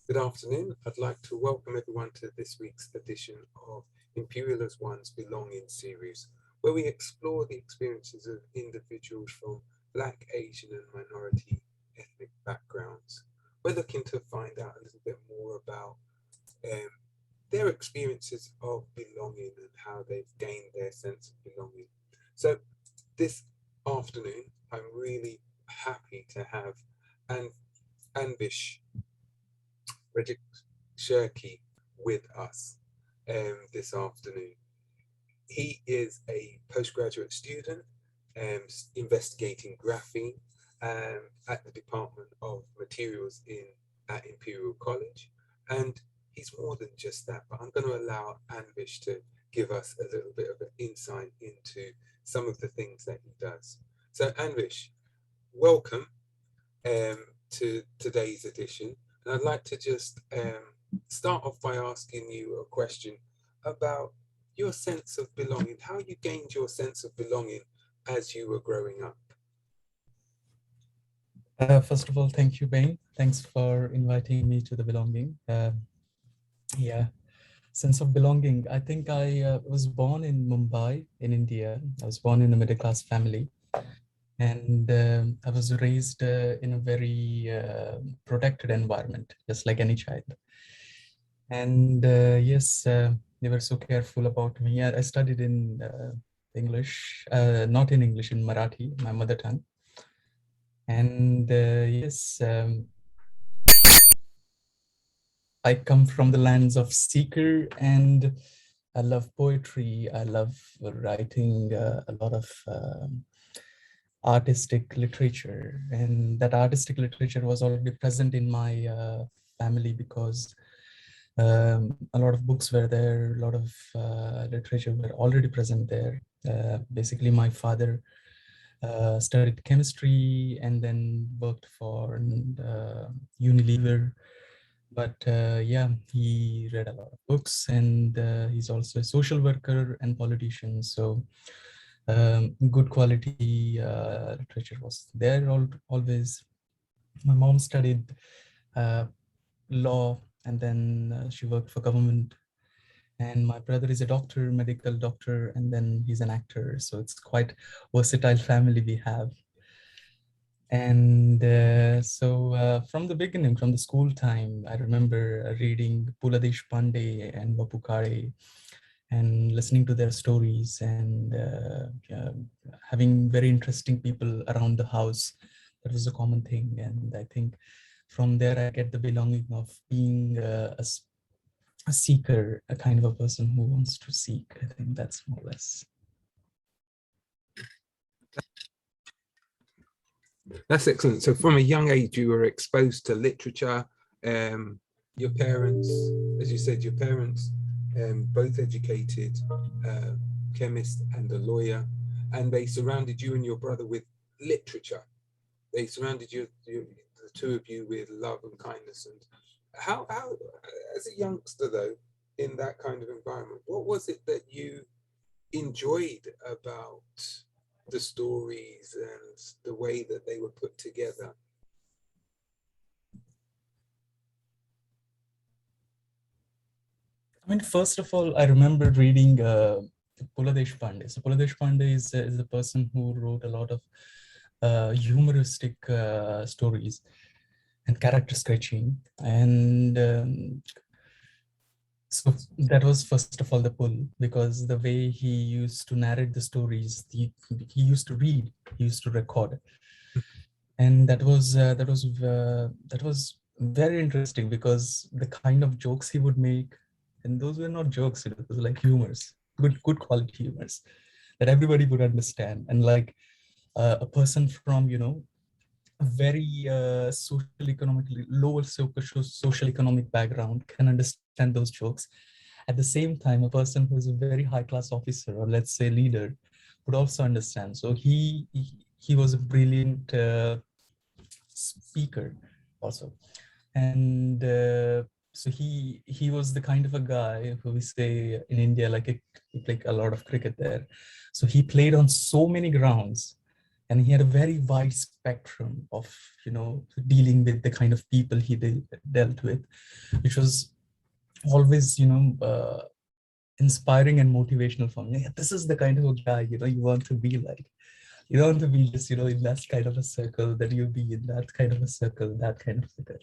Good afternoon. I'd like to welcome everyone to this week's edition of Imperial as One's Belonging series, where we explore the experiences of individuals from Black, Asian, and minority ethnic backgrounds. We're looking to find out a little bit more about um, their experiences of belonging and how they've gained their sense of belonging. So, this afternoon, I'm really happy to have An- Anvish Rajeshirke with us this afternoon. He is a postgraduate student investigating graphene at the Department of Materials at Imperial College. And he's more than just that, but I'm going to allow Anvish to give us a little bit of an insight into some of the things that he does. So Anvish, welcome um, to today's edition. And I'd like to just start off by asking you a question about your sense of belonging, how you gained your sense of belonging as you were growing up. First of all, thank you, Bain. Thanks for inviting me to the belonging. Yeah, sense of belonging. I think I was born in Mumbai, in India. I was born in a middle class family, and I was raised in a very protected environment, just like any child. And yes, they were so careful about me. I studied in English, not in English, in Marathi, my mother tongue. And yes, I come from the lands of seeker, and I love poetry. I love writing a lot of artistic literature, and that artistic literature was already present in my family because a lot of books were there, a lot of literature were already present there. Basically, my father studied chemistry and then worked for Unilever. But yeah, he read a lot of books, and he's also a social worker and politician. So good quality literature was there always. My mom studied uh, law, and then she worked for government. And my brother is a doctor, medical doctor, and then he's an actor. So it's quite versatile family we have. And from the beginning, from the school time, I remember reading Pula Deshpande and Bapu Kare and listening to their stories, and having very interesting people around the house. That was a common thing. And I think from there, I get the belonging of being a seeker, a kind of a person who wants to seek. I think that's more or less. That's excellent. So from a young age, you were exposed to literature. Your parents, as you said, your parents both educated, chemist and a lawyer, and they surrounded you and your brother with literature. They surrounded the two of you, with love and kindness. And how, as a youngster though, in that kind of environment, what was it that you enjoyed about the stories and the way that they were put together? I mean, first of all, I remember reading Pula Deshpande. So Pula Deshpande is a person who wrote a lot of humoristic stories and character sketching. And so that was first of all the pull, because the way he used to narrate the stories, he used to read, he used to record, and that was very interesting, because the kind of jokes he would make, and those were not jokes, it was like humors, good quality humors that everybody would understand. And like a person from a very social economically lower social economic background can understand those jokes. At the same time, a person who's a very high class officer, or let's say leader, would also understand. So he was a brilliant speaker also. And so he was the kind of a guy who we say in India, like he played a lot of cricket there. So he played on so many grounds and he had a very wide spectrum of, dealing with the kind of people he dealt with, which was always, inspiring and motivational for me. Yeah, this is the kind of a guy, you want to be like. You don't want to be just, in that kind of a circle, that you be in that kind of a circle, that kind of circle.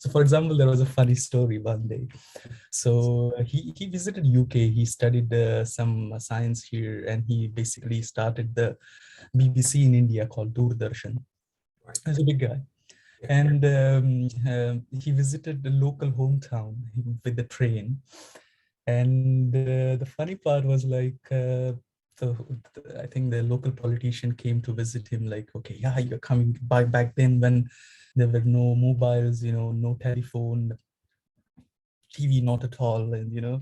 So for example, there was a funny story one day. So he visited UK, he studied some science here, and he basically started the BBC in India called Doordarshan. Right. He's a big guy. Yeah. And he visited the local hometown with the train. And the funny part was like, I think the local politician came to visit him, like, okay, yeah, you're coming back then when there were no mobiles, no telephone, TV, not at all. And,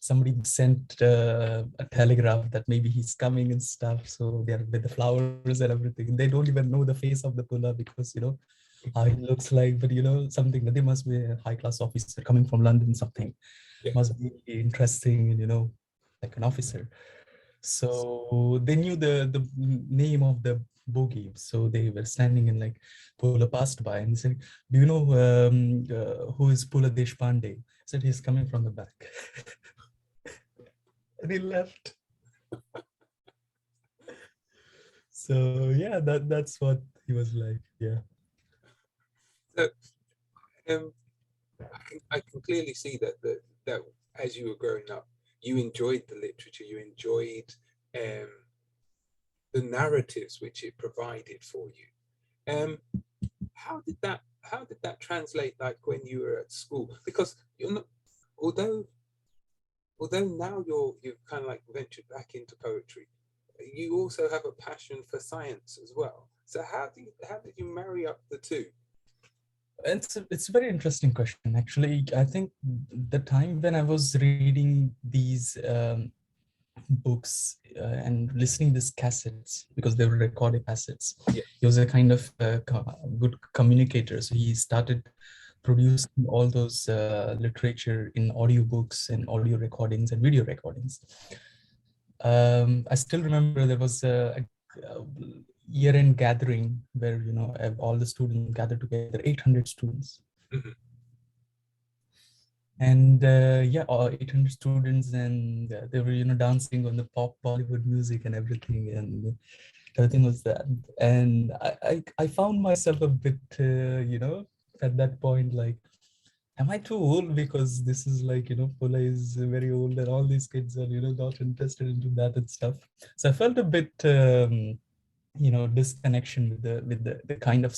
somebody sent a telegraph that maybe he's coming and stuff. So they're with the flowers and everything. They don't even know the face of the pulla because, how it looks like, but, something that they must be a high class officer coming from London, something Yeah. must be interesting, and, like an officer. So they knew the name of the bogie. So they were standing and like Pula passed by and said, "Do you know who is Pula Deshpande?" I said, "He's coming from the back." And he left. So yeah, that's what he was like. Yeah. So um, I can clearly see that as you were growing up, you enjoyed the literature, you enjoyed um, the narratives which it provided for you. How did that translate, like when you were at school? Because you're not, although now you've kind of like ventured back into poetry, you also have a passion for science as well. So how did you marry up the two? It's a very interesting question. Actually, I think the time when I was reading these books and listening these cassettes, because they were recorded cassettes, Yeah. he was a kind of good communicator. So he started producing all those literature in audiobooks and audio recordings and video recordings. I still remember there was a year-end gathering where all the students gathered together, 800 students. Mm-hmm. And yeah, 800 students, and they were dancing on the pop Bollywood music and everything, and everything was that. And I found myself a bit at that point, like, am I too old? Because this is like, Pula is very old and all these kids are, not interested into that and stuff. So I felt a bit, disconnection with the kind of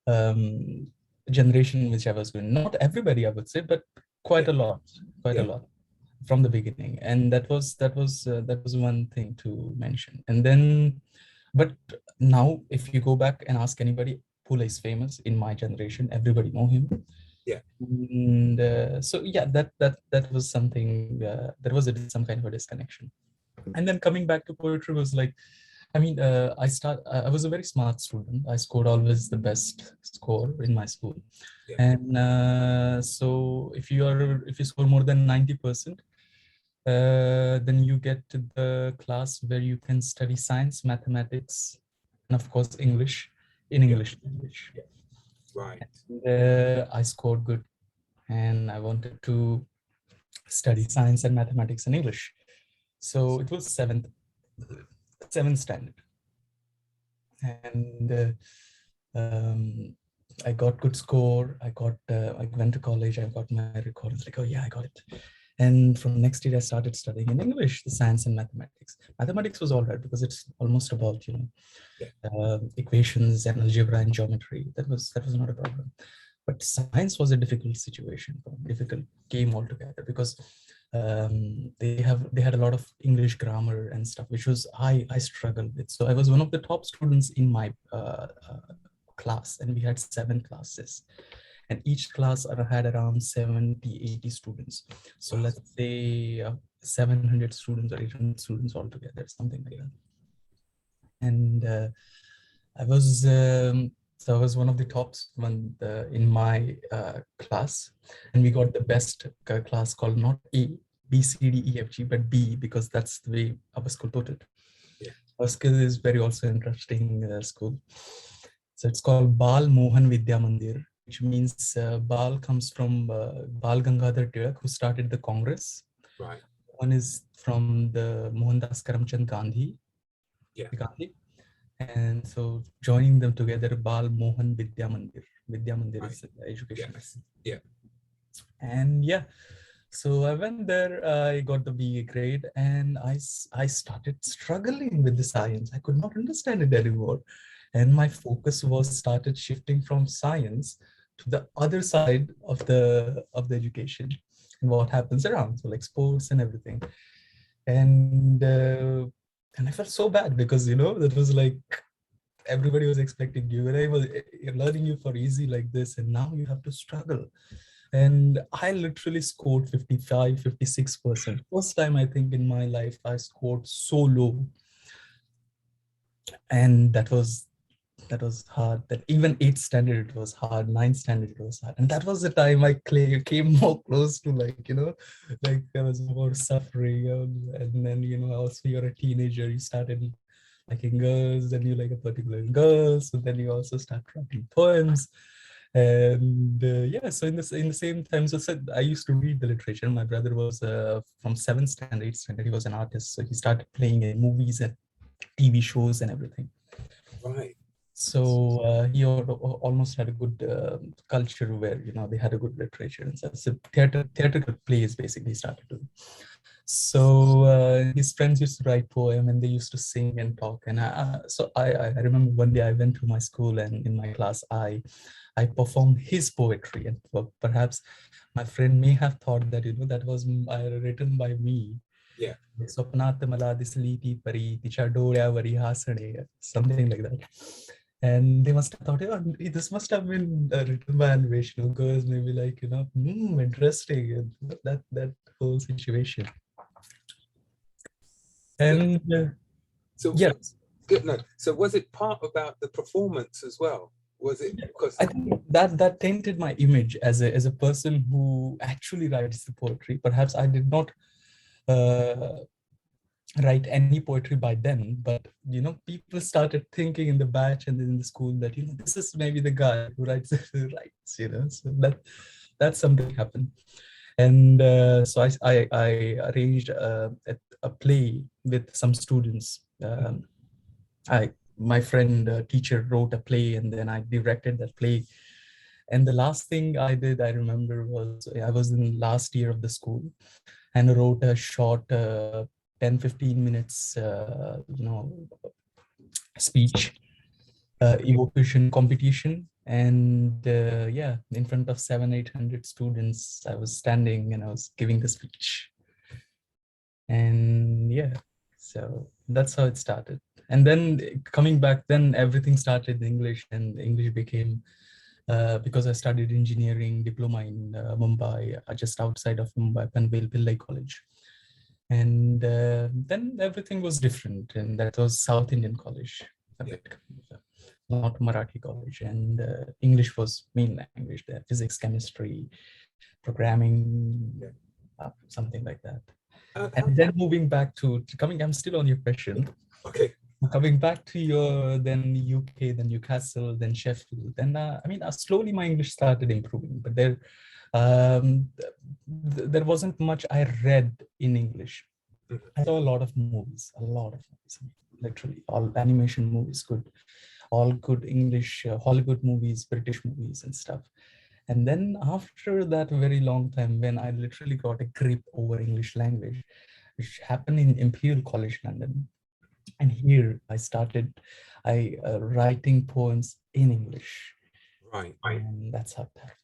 um, generation which I was going. Not everybody, I would say, but quite Yeah. a lot, quite a Yeah. lot from the beginning. And that was one thing to mention. And then, but now if you go back and ask anybody, Pula is famous in my generation. Everybody know him. Yeah. And so yeah, that was something. There was some kind of a disconnection. And then coming back to poetry was like, I mean, I was a very smart student. I scored always the best score in my school. Yeah. And so if you score more than 90%, then you get to the class where you can study science, mathematics, and of course English in Yeah. English language. Yeah. Right. And, I scored good, and I wanted to study science and mathematics and English. So it was seventh standard, and I got good score. I went to college. I got my record. It's like, oh yeah, I got it. And from next year, I started studying in English, the science and mathematics. Mathematics was all right because it's almost about Yeah. equations and algebra and geometry. That was not a problem. But science was a difficult situation, difficult game altogether, because they had a lot of English grammar and stuff, which was I struggled with. So I was one of the top students in my class, and we had 7 classes, and each class had around 70-80 students. So Wow. let's say 700 students or 800 students altogether, something like that. And I was so I was one of the tops in my class, and we got the best class called not A, B, C, D, E, F, G, but B, because that's the way our school put it. Yeah. Our school is very also interesting school. So it's called Bal Mohan Vidya Mandir, which means Bal comes from Bal Gangadhar Tilak, who started the Congress. Right. One is from the Mohandas Karamchand Gandhi, Yeah. the Gandhi. And so joining them together, Bal Mohan Vidya Mandir. Vidya Mandir Right. is the education. Yes. Yeah. And yeah, so I went there, I got the BA grade, and I started struggling with the science. I could not understand it anymore. And my focus was started shifting from science to the other side of the education and what happens around, so like sports and everything. And and I felt so bad because that was like everybody was expecting you, and I was learning you for easy like this, and now you have to struggle. And I literally scored 55, 56%. First time I think in my life I scored so low. And that was hard. That even 8th standard it was hard, 9th standard it was hard. And that was the time I came more close to like I was more suffering. And then also you're a teenager, you started liking girls, then you like a particular girl, so then you also start writing poems. And yeah, so in the same time, so said I used to read the literature. My brother was from 7th standard, 8th standard, he was an artist, so he started playing in movies and TV shows and everything. Right. So he almost had a good culture where they had a good literature and stuff. So theatrical plays basically started doing. So his friends used to write poem and they used to sing and talk. And I remember one day I went to my school, and in my class I performed his poetry, and perhaps my friend may have thought that that was written by me. Yeah. स्वप्नात मला दिसली ती परी तिच्या डोळ्यावरी हसणे, something like that. And they must have thought, oh, this must have been written by Anvesh. Girls may be like, interesting, and that whole situation. So, And so yeah, good. No. So was it part about the performance as well? Was it because? I think that tainted my image as a person who actually writes the poetry. Perhaps I did not uh, write any poetry by then, but people started thinking in the batch and in the school that this is maybe the guy who writes writes, so that's something happened. And so I arranged a play with some students. I My friend teacher wrote a play, and then I directed that play. And the last thing I did, I remember, was I was in last year of the school, and I wrote a short 10 15 minutes speech, evocation competition. And yeah, in front of 700-800 students, I was standing and I was giving the speech. And yeah, so that's how it started. And then coming back, then everything started in English, and English became because I studied engineering diploma in Mumbai, just outside of Mumbai, Panvel Pillai College. And then everything was different, and that was South Indian college, a Yeah. bit, not Marathi college. And English was main language there, physics, chemistry, programming, Yeah. something like that. How, And then moving back to coming, I'm still on your question. okay. Coming back to your then UK, then Newcastle, then Sheffield, then I mean, slowly my English started improving, but um, there wasn't much I read in English. Mhm. I saw a lot of movies, literally all animation movies, all good English, Hollywood movies, British movies and stuff. And then after that very long time, when I literally got a grip over English language, which happened in Imperial College, London. And here I started writing poems in English. Right. And that's how that.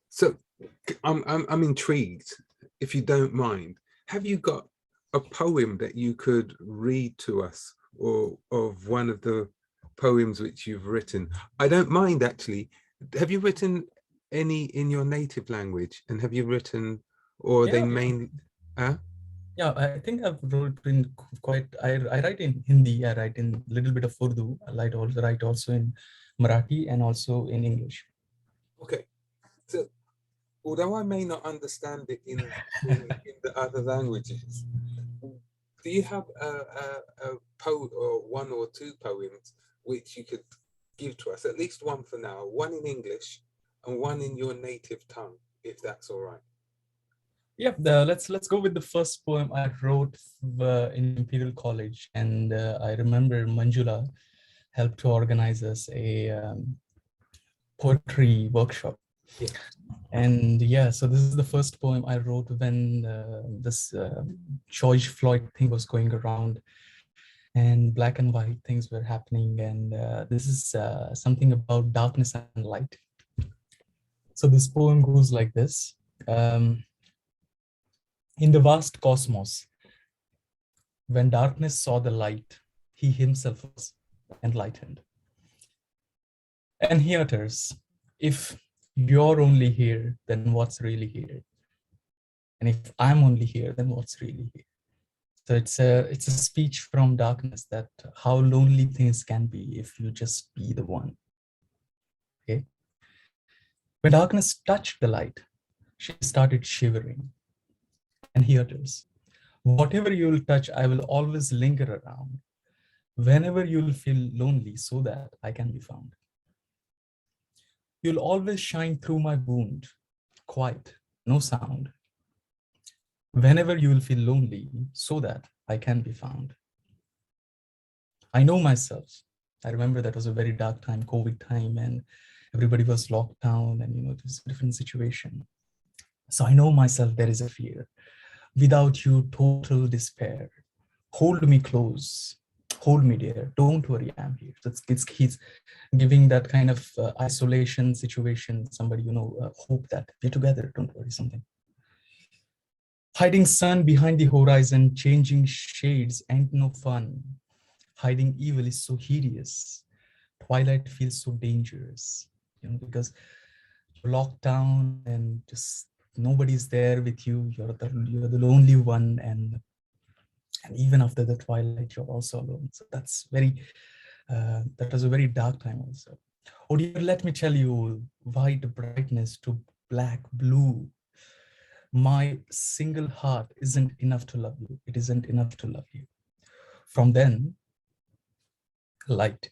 So I'm intrigued. If you don't mind, have you got a poem that you could read to us, or of one of the poems which you've written? I don't mind actually. Have you written any in your native language, and have you written, or are they Yeah, mainly? yeah. I think I've wrote in quite. I write in Hindi. I write in a little bit of Urdu. I write also in Marathi and also in English. Okay. So although I may not understand it in the other languages, do you have a or one or two poems which you could give to us, at least one for now, one in English and one in your native tongue, if that's all right. Yeah, let's go with the first poem I wrote in Imperial College, and I remember Manjula helped to organize us a poetry workshop. Yeah. And yeah, so this is the first poem I wrote when this George Floyd thing was going around, and black and white things were happening, and this is something about darkness and light. So this poem goes like this. Um, in the vast cosmos, when darkness saw the light, he himself was enlightened. And he utters, if you're only here, then what's really here? And if I'm only here, then what's really here? So it's a speech from darkness, that how lonely things can be if you just be the one. Okay. When darkness touched the light, she started shivering. And he utters, whatever you'll touch, I will always linger around. Whenever you'll feel lonely, so that I can be found. You'll always shine through my wound, quiet, no sound. Whenever you will feel lonely, so that I can be found. I know myself. I remember that was a very dark time, COVID time, and everybody was locked down, and it was a different situation. So I know myself there is a fear. Without you, total despair. Hold me close. Hold me dear. Don't worry, I'm here. So he's giving that kind of isolation situation, somebody, hope that we're together, don't worry, something. Hiding sun behind the horizon, changing shades ain't no fun. Hiding evil is so hideous. Twilight feels so dangerous, because you're locked down and just nobody's there with you. You're the lonely one, and even after the twilight, you're also alone. So that was a very dark time also. Oh dear, let me tell you, white brightness to black blue. My single heart isn't enough to love you. It isn't enough to love you. From then, light.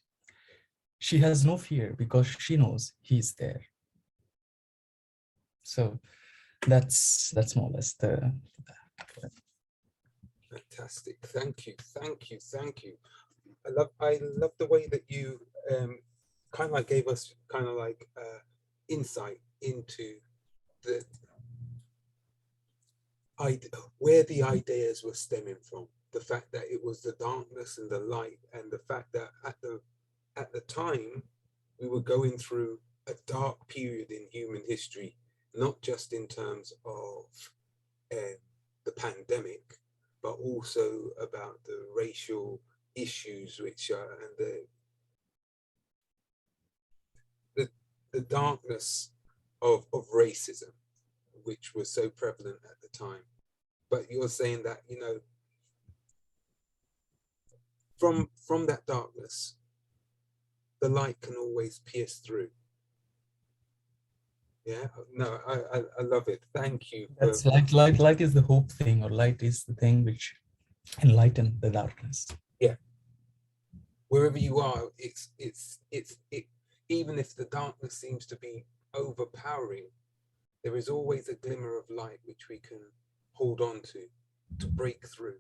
She has no fear because she knows he's there. So that's more or less the. Fantastic. Thank you. Thank you. Thank you. I love the way that you kind of like gave us kind of like insight into the where the ideas were stemming from. The fact that it was the darkness and the light, and the fact that at the time we were going through a dark period in human history, not just in terms of the pandemic, but also about the racial issues which are, and the darkness of racism, which was so prevalent at the time. But you're saying that, from that darkness, the light can always pierce through. Yeah, no, I love it. Thank you. That's light is the hope thing, or light is the thing which enlighten the darkness. Yeah. Wherever you are, even if the darkness seems to be overpowering, there is always a glimmer of light which we can hold on to break through.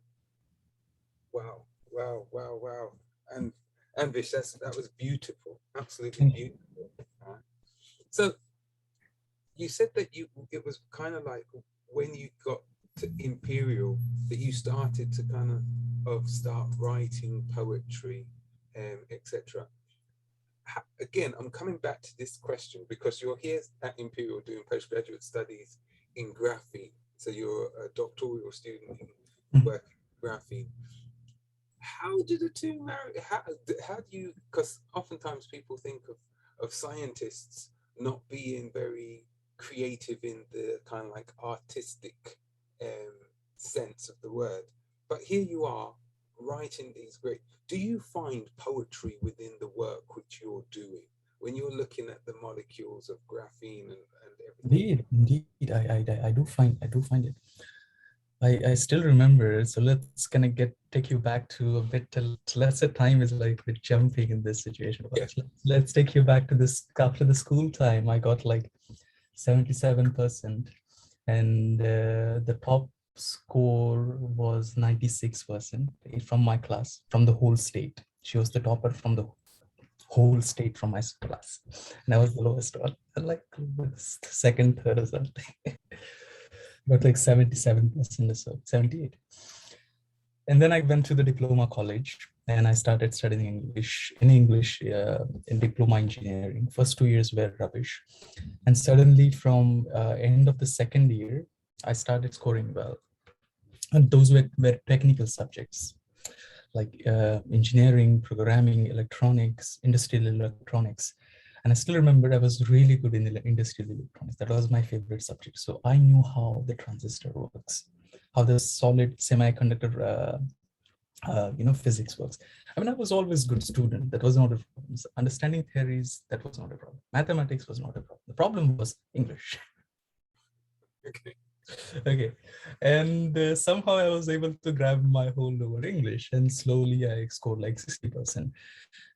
Wow, wow, wow, wow. And Anvesh, that was beautiful, absolutely beautiful. So you said that it was kind of like when you got to Imperial that you started to kind of start writing poetry, etc. Again, I'm coming back to this question because you're here at Imperial doing postgraduate studies in graphene. So you're a doctoral student in work graphene. How do the two marry? How do you? Because oftentimes people think of scientists not being very creative in the kind of like artistic sense of the word, but here you are writing these great. Do you find poetry within the work which you're doing when you're looking at the molecules of graphene and everything? Indeed, I do find it. I still remember. So let's kind of take you back to a bit. Let's say time is like we're jumping in this situation, but Yeah. let's take you back to this after the school time. I got like 77%, and the top score was 96% from my class, from the whole state. She was the topper from the whole state from my class, and I was the lowest one, like second, third or something. Got like 77% or so, 78. And then I went to the diploma college and I started studying English in diploma engineering. First 2 years were rubbish. And suddenly from end of the second year, I started scoring well. And those were technical subjects like engineering, programming, electronics, industrial electronics. And I still remember I was really good in industrial electronics. That was my favorite subject. So I knew how the transistor works, how the solid semiconductor physics works. I mean, I was always good student. That was not a problem. So understanding theories, that was not a problem. Mathematics was not a problem. The problem was English. Okay. Okay. And somehow I was able to grab my hold over English, and slowly I scored like 60%.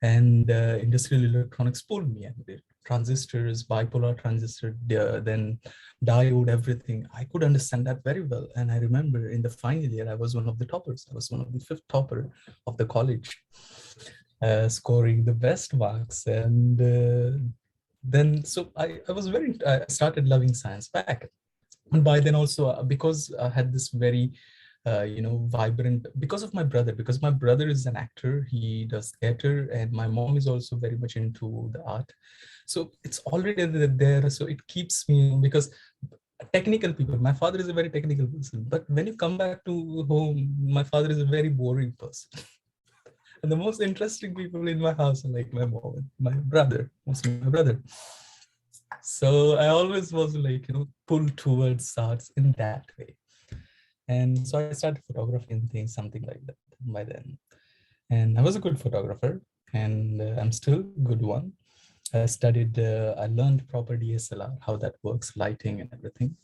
And industrial electronics pulled me, and the transistors, bipolar transistor, then diode, everything. I could understand that very well. And I remember in the final year, I was one of the toppers. I was one of the fifth topper of the college, scoring the best marks. And then, so I started loving science back. And by then also, because I had this very vibrant, because of my brother, because my brother is an actor, he does theater, and my mom is also very much into the art. So it's already there. So it keeps me, because technical people, my father is a very technical person, but when you come back to home, my father is a very boring person. And the most interesting people in my house are like my mom and my brother, mostly my brother. So I always was like, pulled towards arts in that way. And so I started photography and things, something like that by then. And I was a good photographer, and I'm still a good one. I learned proper DSLR, how that works, lighting and everything.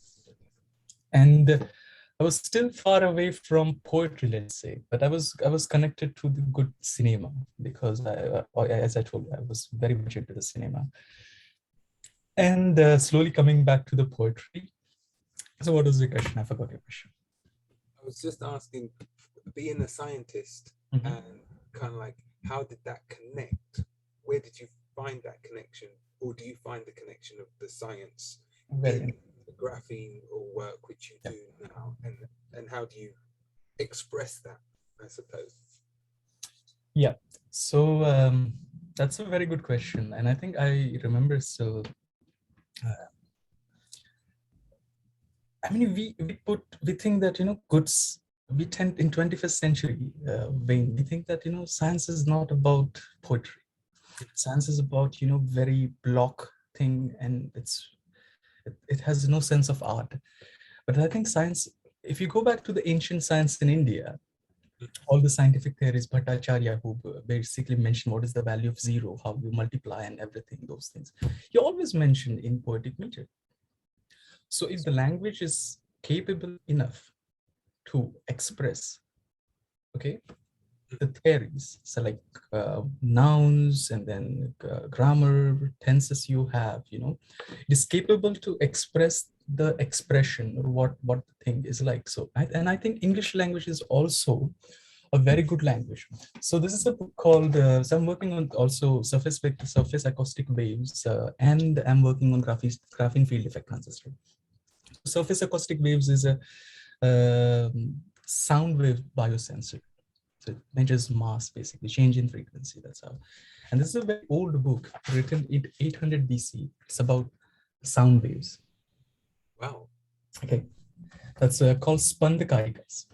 And I was still far away from poetry, let's say, but I was connected to the good cinema, because as I told you, I was very much into the cinema. And slowly coming back to the poetry. So what was the question? I forgot your question. I was just asking, being a scientist Mhm. and kind of like, how did that connect? Where did you find that connection? Or do you find the connection of the science in Very. the graphene or work which you Yeah. do now? And how do you express that, I suppose? Yeah. So that's a very good question, and I think I remember still. Uh, I mean, we think that goods. We tend in 21st century vein. We think that science is not about poetry. Science is about very block thing, and it has no sense of art. But I think science. If you go back to the ancient science in India, all the scientific theories, Bhattacharya, who basically mentioned what is the value of zero, how you multiply and everything, those things. He always mentioned in poetic meter. So if the language is capable enough to express, okay, the theories, so like nouns and then grammar, tenses you have, it is capable to express the expression or what the thing is like. So, and I think English language is also a very good language. So this is a book called, so I'm working on also surface acoustic waves, and I'm working on graphene field effect transistor. Surface acoustic waves is a sound wave biosensor. So it measures mass, basically, change in frequency. That's how. And this is a very old book written in 800 BC. It's about sound waves. Wow. Okay, that's called Spandakarikas.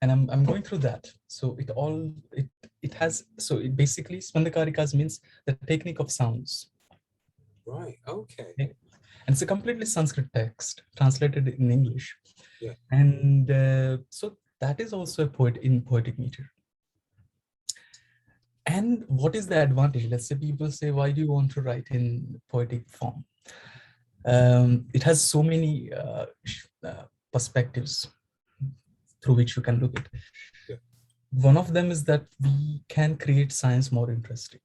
And I'm going through that. So it has, so it basically, Spandakarikas means the technique of sounds. Right. Okay. Okay? And it's a completely Sanskrit text translated in English. Yeah. And so that is also a poet in poetic meter. And what is the advantage? Let's say people say, why do you want to write in poetic form? It has so many perspectives. through which you can look at. Yeah. One of them is that we can create science more interesting.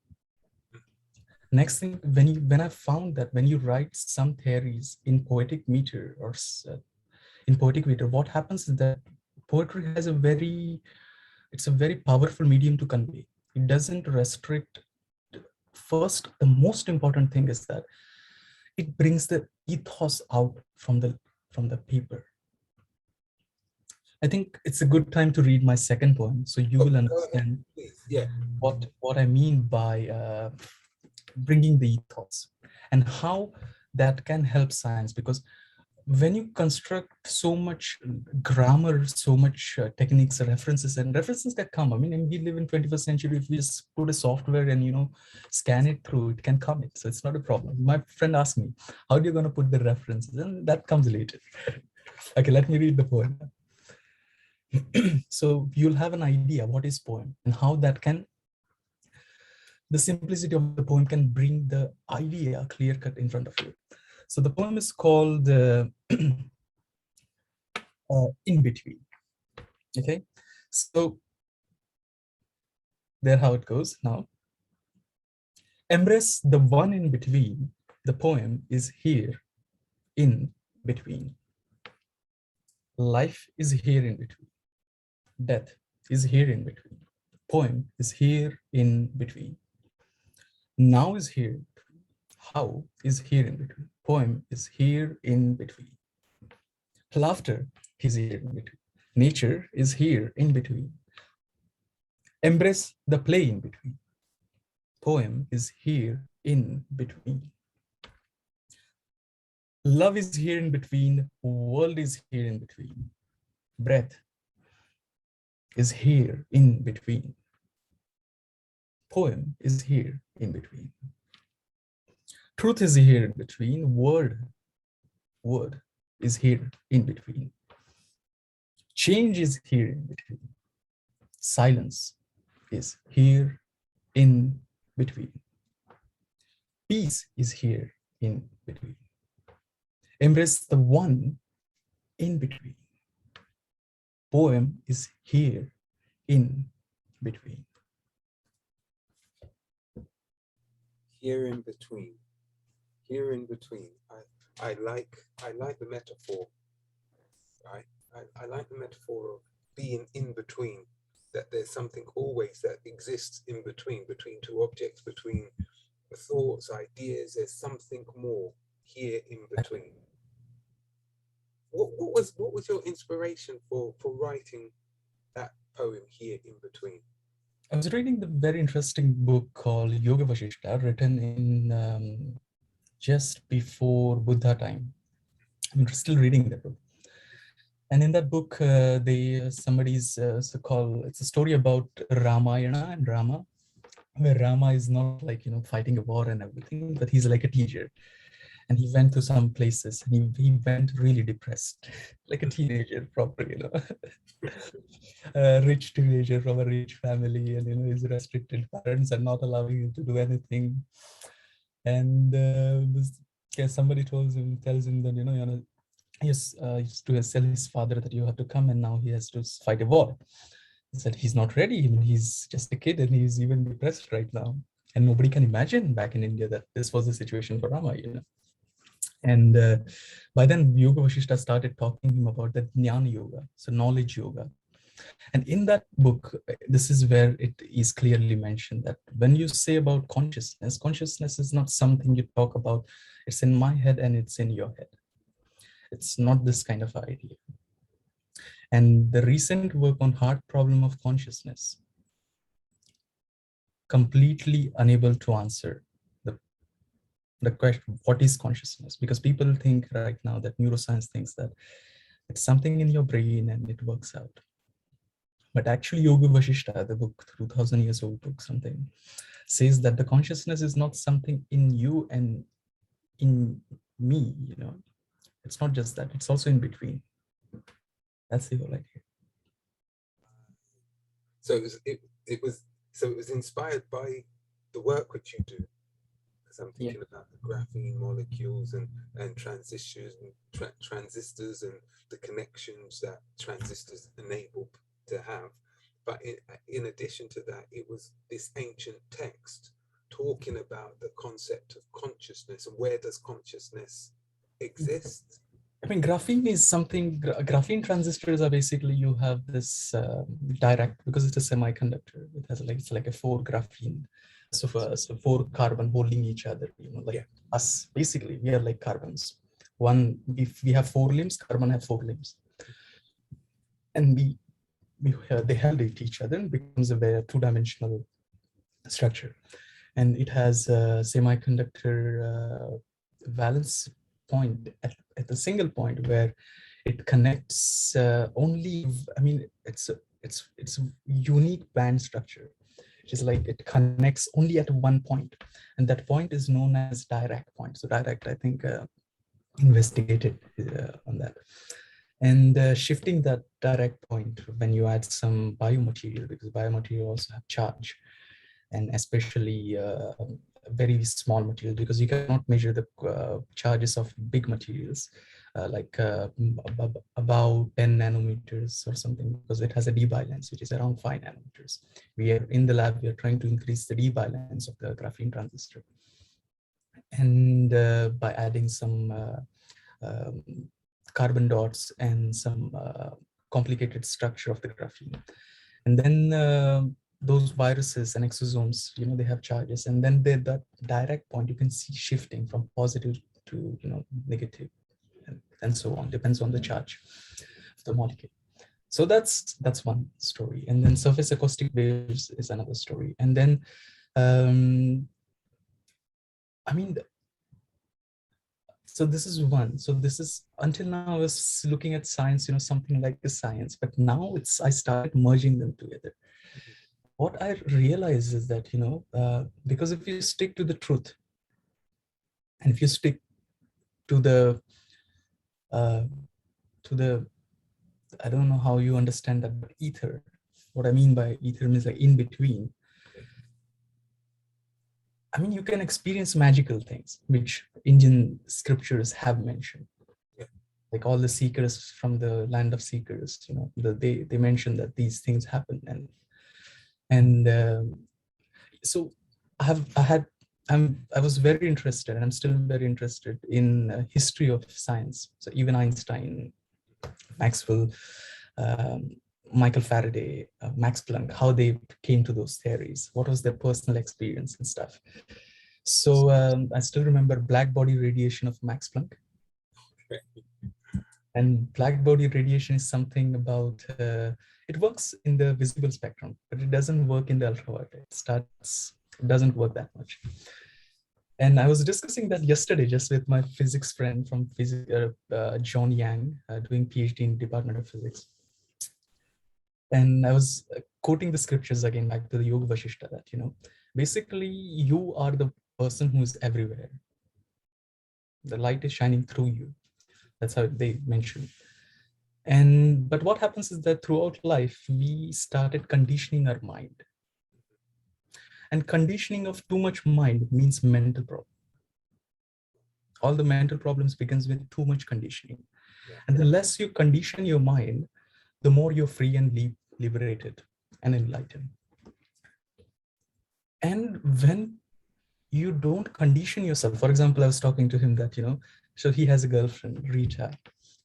Next thing, when I found that when you write some theories in poetic meter or in poetic meter, what happens is that poetry has it's a very powerful medium to convey. It doesn't restrict. First, the most important thing is that it brings the ethos out from the paper. I think it's a good time to read my second poem, so you will understand Yeah. what I mean by bringing the ethos and how that can help science. Because when you construct so much grammar, so much techniques, references, and references that come, I mean, we live in 21st century. If we just put a software and scan it through, it can come in. So it's not a problem. My friend asked me, how are you going to put the references? And that comes later. Okay, let me read the poem. So you'll have an idea what is poem and how the simplicity of the poem can bring the idea clear cut in front of you. So the poem is called In Between. Okay, so there how it goes now. Embrace the one in between. The poem is here in between. Life is here in between. Death is here in between. Poem is here in between. Now is here. How is here in between. Poem is here in between. Laughter is here in between. Nature is here in between. Embrace the play in between. Poem is here in between. Love is here in between. World is here in between. Breath is here in between. Poem is here in between. Truth is here in between. Word is here in between. Change is here in between. Silence is here in between. Peace is here in between. Embrace the one in between. Poem is here in between. Here in between. Here in between. I like the metaphor. Right? I like the metaphor of being in between. That there's something always that exists in between two objects, between thoughts, ideas. There's something more here in between. What was your inspiration for writing that poem here in between? I was reading the very interesting book called Yoga Vasishta, written in just before Buddha time. I'm still reading that book. And in that book, it's a story about Ramayana and Rama, where Rama is not like, fighting a war and everything, but he's like a teacher. And he went to some places and he went really depressed, like a teenager, proper, a rich teenager from a rich family, and, his restricted parents are not allowing him to do anything. And somebody tells him that, he used to tell his father that you have to come, and now he has to fight a war. He said he's not ready. I mean, he's just a kid and he's even depressed right now. And nobody can imagine back in India that this was the situation for Rama, And by then, Yoga Vashishta started talking to him about the Jnana Yoga, so knowledge yoga. And in that book, this is where it is clearly mentioned that when you say about consciousness, consciousness is not something you talk about. It's in my head and it's in your head. It's not this kind of idea. And the recent work on hard problem of consciousness completely unable to answer the question, what is consciousness? Because people think right now that neuroscience thinks that it's something in your brain and it works out. But actually Yoga Vashishta, the book, 2000 years old book, something, says that the consciousness is not something in you and in me, It's not just that, it's also in between. That's the whole idea. So it was inspired by the work which you do. because I'm Yeah. thinking about the graphene molecules and transistors and transistors and the connections that transistors enable to have. But in addition to that, it was this ancient text talking about the concept of consciousness and where does consciousness exist. I mean, graphene is something, graphene transistors are basically, you have this direct, because it's a semiconductor. It has like, it's like a four graphene. So four carbon holding each other, like Yeah. us, basically, we are like carbons. One, if we have four limbs, carbon have four limbs. And they held each other and becomes a two-dimensional structure. And it has a semiconductor valence point at a single point where it connects only, I mean, it's a unique band structure, which is like it connects only at one point, and that point is known as Dirac point. So Dirac, I think, investigated on that. And shifting that Dirac point when you add some biomaterial, because biomaterial also have charge, and especially very small material, because you cannot measure the charges of big materials like about 10 nanometers or something, because it has a debye length which is around 5 nanometers. We are in the lab, we are trying to increase the debye length of the graphene transistor, and by adding some carbon dots and some complicated structure of the graphene. And then those viruses and exosomes, they have charges, and then that direct point you can see shifting from positive to negative, and so on, depends on the charge of the molecule. So that's one story. And then surface acoustic waves is another story. And then I mean, so this is one. So this is, until now I was looking at science, something like the science, but now I started merging them together. What I realize is that, because if you stick to the truth, and if you stick to uh, the, I don't know how you understand that, but ether, what I mean by ether means like in between. I mean, you can experience magical things, which Indian scriptures have mentioned. Yeah. Like all the seekers from the land of seekers, they mention that these things happen, and so I was very interested, and I'm still very interested in history of science. So even Einstein, Maxwell, um, Michael Faraday, Max Planck, how they came to those theories, what was their personal experience and stuff. So I still remember black body radiation of Max Planck. And black body radiation is something about, it works in the visible spectrum, but it doesn't work in the ultraviolet. It doesn't work that much. And I was discussing that yesterday just with my physics friend from John Yang, doing PhD in Department of Physics. And I was quoting the scriptures again, back to the Yoga Vashishta, that, basically you are the person who is everywhere. The light is shining through you. That's how they mention. But what happens is that throughout life, we started conditioning our mind. And conditioning of too much mind means mental problem. All the mental problems begins with too much conditioning. Yeah. And the less you condition your mind, the more you're free and liberated and enlightened. And when you don't condition yourself, for example, I was talking to him that, so he has a girlfriend, Rita,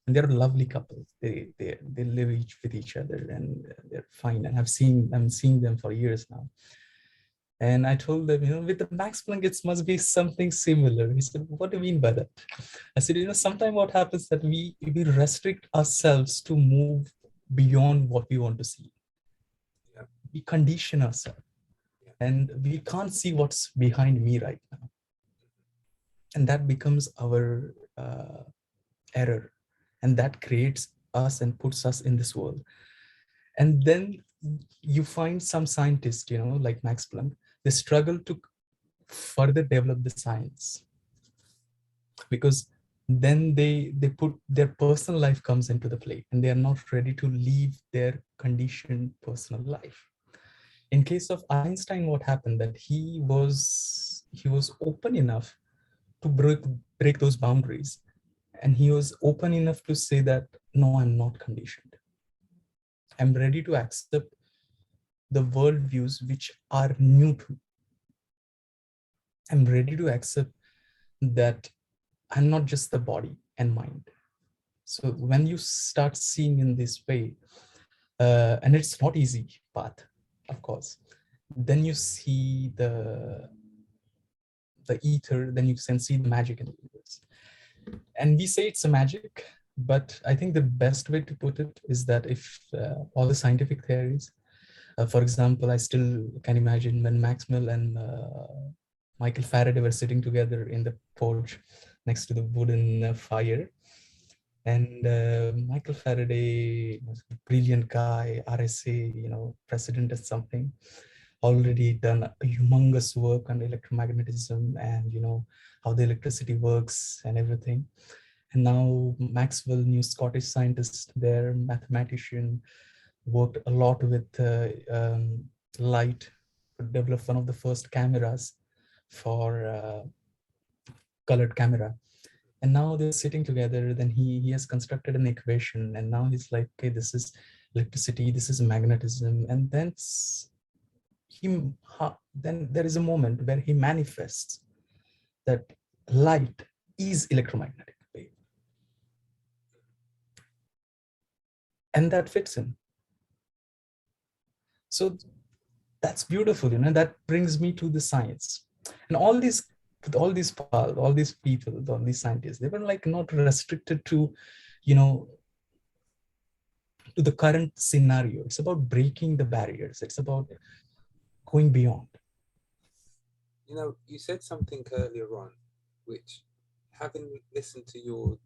and they're a lovely couple. They live with each other, and they're fine. And I'm seeing them for years now. And I told them, with the Max Planck, it must be something similar. He said, what do you mean by that? I said, sometimes what happens that we restrict ourselves to move beyond what we want to see. Yeah. We condition ourselves, and we can't see what's behind me right now. And that becomes our error. And that creates us and puts us in this world. And then you find some scientists, like Max Planck, they struggle to further develop the science, because then they put their personal life comes into the play, and they are not ready to leave their conditioned personal life. In case of Einstein, what happened that he was he was open enough to break those boundaries, and he was open enough to say that, no, I'm not conditioned. I'm ready to accept the worldviews which are new to me. I'm ready to accept that I'm not just the body and mind. So when you start seeing in this way, and it's not easy path, of course, then you see the ether, then you can see the magic in the universe. And we say it's a magic, but I think the best way to put it is that if all the scientific theories, for example, I still can imagine when Maxwell and Michael Faraday were sitting together in the porch next to the wooden fire. And Michael Faraday was a brilliant guy, RSA, president or something, already done a humongous work on electromagnetism and, how the electricity works and everything. And now Maxwell, new Scottish scientist there, mathematician, worked a lot with light to develop one of the first cameras for colored camera. And now they're sitting together, then he has constructed an equation, and now he's like, okay, this is electricity, this is magnetism. And then then there is a moment where he manifests that light is electromagnetic wave, and that fits in. So that's beautiful, that brings me to the science. And all these people, all these scientists, they were like not restricted to, you know to the current scenario. It's about breaking the barriers. It's about going beyond. You said something earlier on, which, having listened to your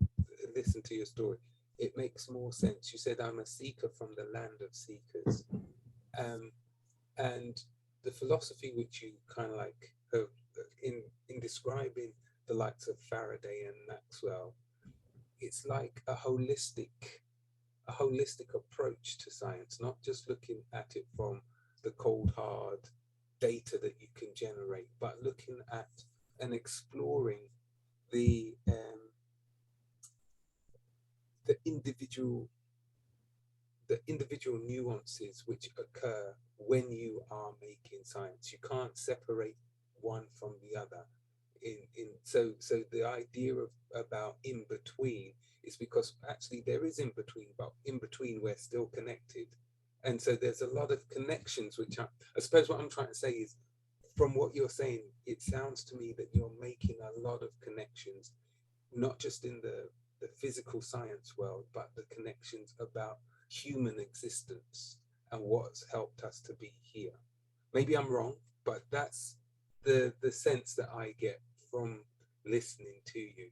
story, it makes more sense. You said, I'm a seeker from the land of seekers. Um, and the philosophy which you kind of like have in describing the likes of Faraday and Maxwell, it's like a holistic approach to science, not just looking at it from the cold hard data that you can generate, but looking at and exploring the the individual the individual nuances which occur when you are making science. You can't separate one from the other. So the idea of about in between is because actually there is in between, but in between we're still connected. And so there's a lot of connections which I suppose what I'm trying to say is, from what you're saying, it sounds to me that you're making a lot of connections, not just in the physical science world, but the connections about human existence and what's helped us to be here. Maybe I'm wrong, but that's the sense that I get from listening to you.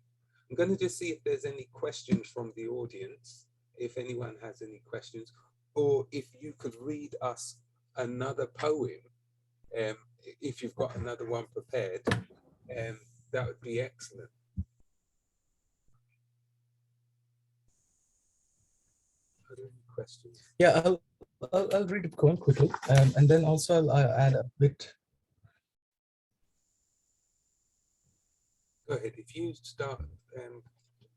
I'm going to just see if there's any questions from the audience, if anyone has any questions, or if you could read us another poem, um, if you've got another one prepared, that would be excellent. Are there any questions? Yeah, I'll read it going quickly, and then also I'll add a bit. Go ahead. If you start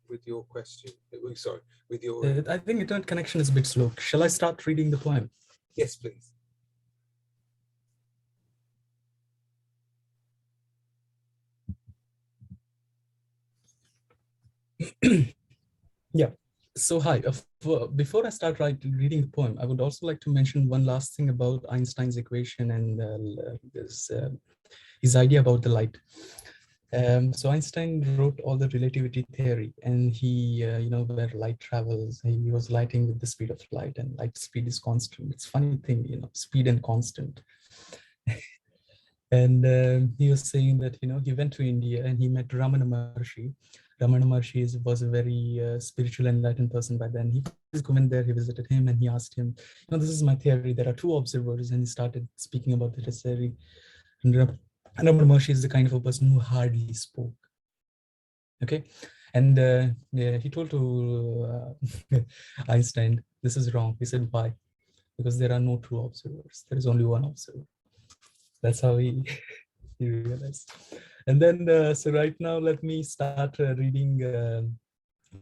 with your question, sorry, with your. I think internet connection is a bit slow. Shall I start reading the poem? Yes, please. Yeah. So hi. Before I start reading the poem, I would also like to mention one last thing about Einstein's equation and his idea about the light. So Einstein wrote all the relativity theory, and he, where light travels, he was lighting with the speed of light, and light speed is constant. It's funny thing, speed and constant. And he was saying that, he went to India and he met Ramana Maharshi. Ramana Maharshi was a very spiritual enlightened person by then. He went there, he visited him, and he asked him, this is my theory. There are two observers, and he started speaking about the theory. And Ramana Maharshi is the kind of a person who hardly spoke. Okay, and yeah, he told to Einstein, this is wrong. He said, why? Because there are no two observers. There is only one observer. That's how he you realize. And then, so right now, let me start reading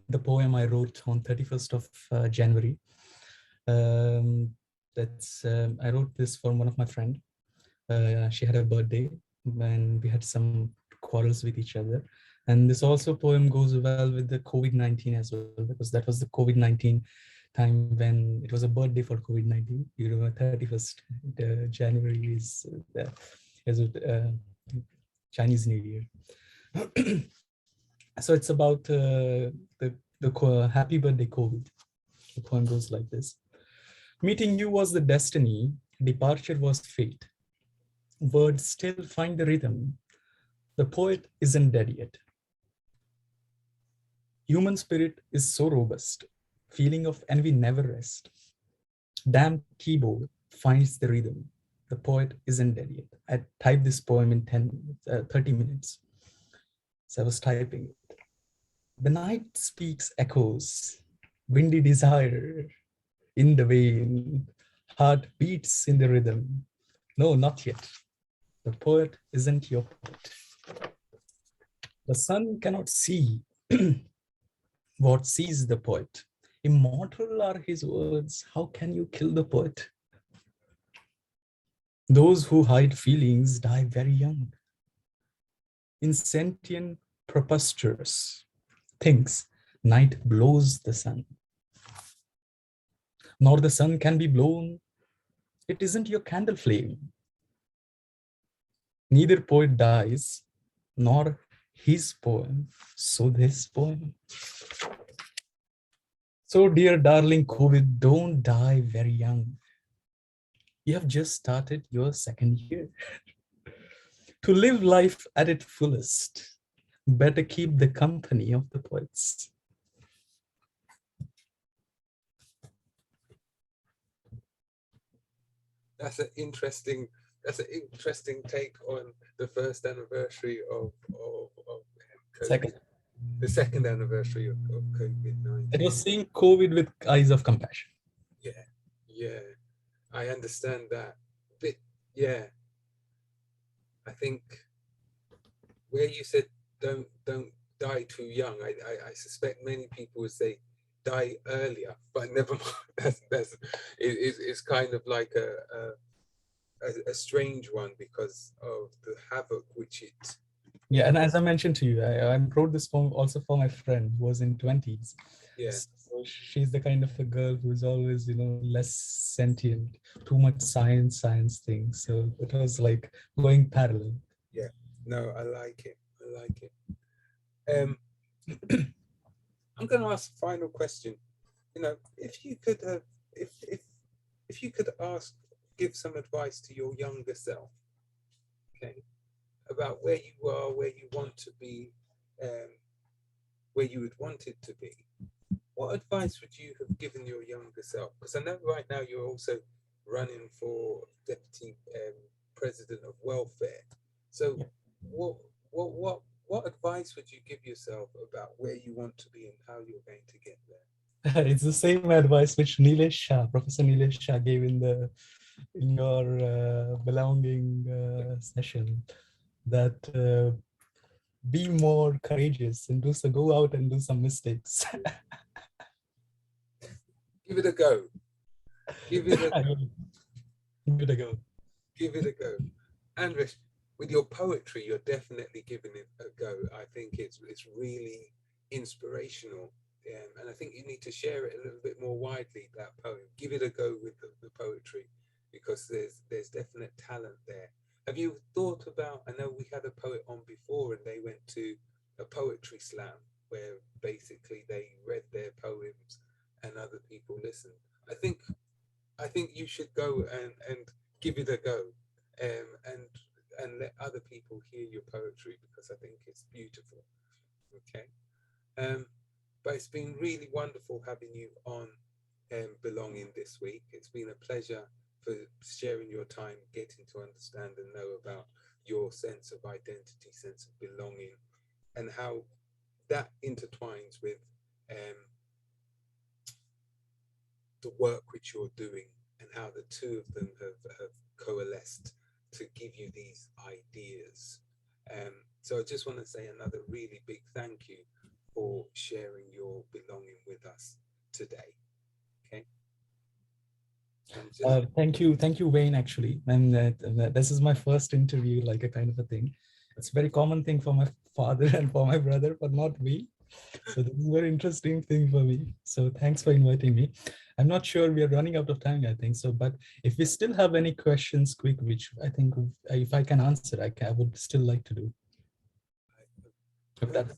the poem I wrote on 31st of January. I wrote this for one of my friend. She had a birthday and we had some quarrels with each other. And this also poem goes well with the COVID-19 as well, because that was the COVID-19 time when it was a birthday for COVID-19. You know, 31st January is Chinese New Year. So it's about the happy birthday COVID. The poem goes like this. Meeting you was the destiny, departure was fate. Words still find the rhythm. The poet isn't dead yet. Human spirit is so robust. Feeling of envy never rest. Damn keyboard finds the rhythm. The poet isn't dead yet. I typed this poem in 30 minutes. So I was typing it. The night speaks echoes, windy desire in the vein, heart beats in the rhythm. No, not yet. The poet isn't your poet. The sun cannot see what sees the poet. Immortal are his words. How can you kill the poet? Those who hide feelings die very young. Insentient, preposterous thinks night blows the sun. Nor the sun can be blown. It isn't your candle flame. Neither poet dies, nor his poem, so this poem. So dear darling COVID, don't die very young. You have just started your second year. To live life at its fullest, better keep the company of the poets. That's an interesting take on the first anniversary of COVID. Second. The second anniversary of COVID-19. It was seeing COVID with eyes of compassion. Yeah, I understand that. But yeah, I think where you said don't die too young, I suspect many people would say die earlier, but never mind. It's kind of like a strange one because of the havoc which it. Yeah, and as I mentioned to you, I wrote this poem also for my friend who was in 20s. Yeah. So she's the kind of a girl who's always, less sentient, too much science things. So it was like going parallel. Yeah. No, I like it. I'm going to ask a final question. If you could have, if you could give some advice to your younger self, okay, about where you are, where you want to be, where you would want it to be, what advice would you have given your younger self? Because I know right now you're also running for deputy president of welfare. So, what advice would you give yourself about where you want to be and how you're going to get there? It's the same advice which Nilesh Shah, Professor Nilesh Shah gave in your belonging session, that be more courageous and go out and do some mistakes. Give it a go. Give it a go. Give it a go. Give it a go. Anvesh, with your poetry, you're definitely giving it a go. I think it's really inspirational. And I think you need to share it a little bit more widely, that poem. Give it a go with the poetry, because there's definite talent there. Have you thought about, I know we had a poet on before and they went to a poetry slam where basically they read their poems and other people listened. I think you should go and give it a go, and let other people hear your poetry, because I think it's beautiful. Okay. But it's been really wonderful having you on Belonging this week. It's been a pleasure for sharing your time, getting to understand and know about your sense of identity, sense of belonging, and how that intertwines with the work which you're doing, and how the two of them have coalesced to give you these ideas. So I just want to say another really big thank you for sharing your belonging with us today. Okay. Thank you, Wayne, actually. And this is my first interview, like a kind of a thing. It's a very common thing for my father and for my brother, but not me. So this is a very interesting thing for me. So thanks for inviting me. I'm not sure we are running out of time, I think so, but if we still have any questions quick, which I think if I can answer, I would still like to do, if that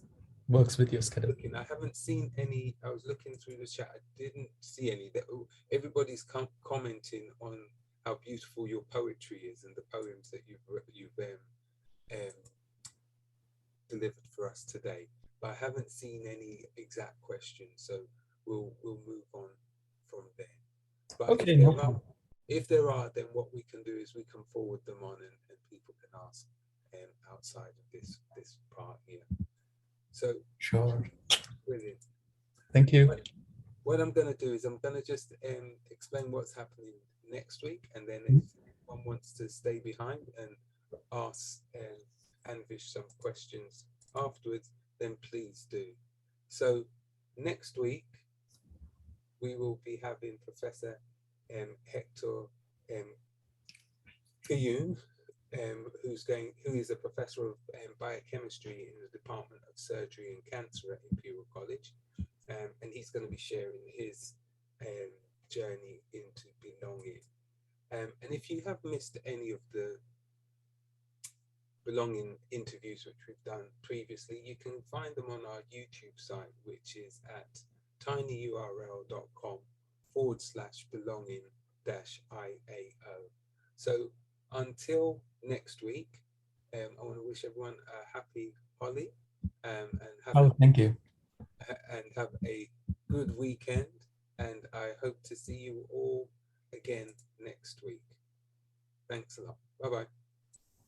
works with your schedule. Looking, I haven't seen any. I was looking through the chat. I didn't see any. Everybody's commenting on how beautiful your poetry is and the poems that you've delivered for us today. But I haven't seen any exact questions, so we'll move on from there. But Okay, if there are, then what we can do is we can forward them on, and people can ask outside of this part here. So sure. brilliant. Thank you. What I'm going to do is I'm going to just explain what's happening next week, and then if one wants to stay behind and ask Anvesh some questions afterwards, then please do. So next week we will be having Professor Hector Kiyun, who is a professor of biochemistry in the Department of Surgery and Cancer at Imperial College, and he's going to be sharing his journey into belonging. And if you have missed any of the belonging interviews which we've done previously, you can find them on our YouTube site, which is at tinyurl.com/belonging-IAO. So until next week, I want to wish everyone a happy Holly, and thank you. And have a good weekend. And I hope to see you all again next week. Thanks a lot. Bye-bye.